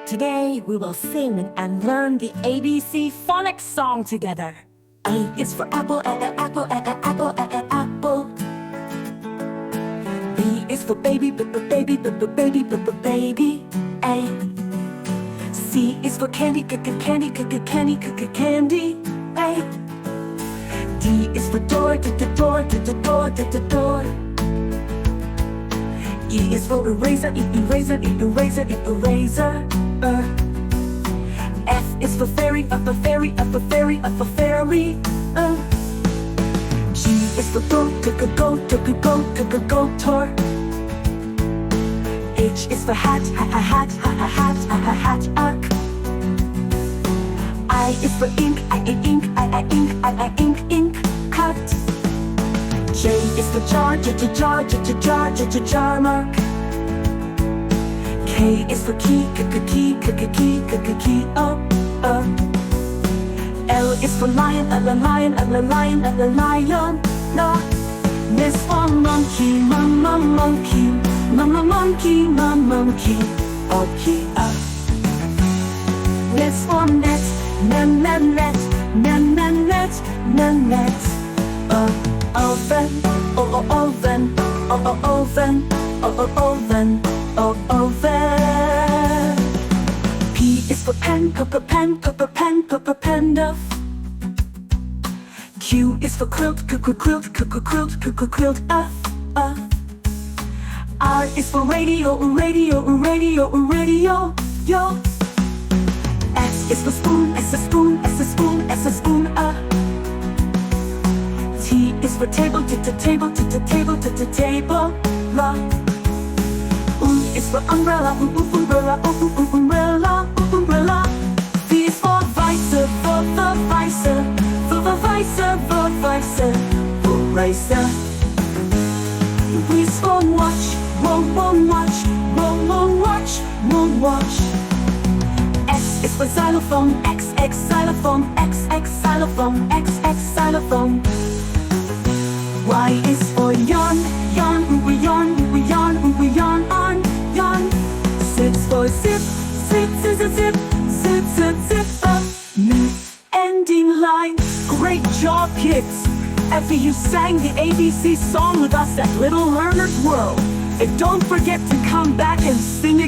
Today we will sing and learn the ABC Phonics Song together. A is for apple, apple, apple, apple. B is for baby, baby, baby, baby. A. C is for candy, candy, candy, candy. A. D is for door, door, door, door. E is for eraser, eraser, eraser, eraser. F is for fairy, up a fairy, up a fairy, up a fairy. G is for go, go, tour. H is for hat, hat, hat. I is for ink, ink, cut. J is for jar, jar mark. K is for key, L is for lion, lion. This for monkey, mama monkey, mama monkey, mama monkey. Okay, this for net, net. Oven, oven. P is for pen, panda. Q is for quilt, quilt. R is for radio, yo. S is for spoon, spoon. T is for table, table. Is for umbrella, umbrella. V is for visor, visor. V is for watch, watch. S is for xylophone, xylophone. Y is for yarn, yarn. Sits for zip, zip. New ending line. Great job, kids! After you sang the ABC song with us at Little Learner's World, and don't forget to come back and sing again.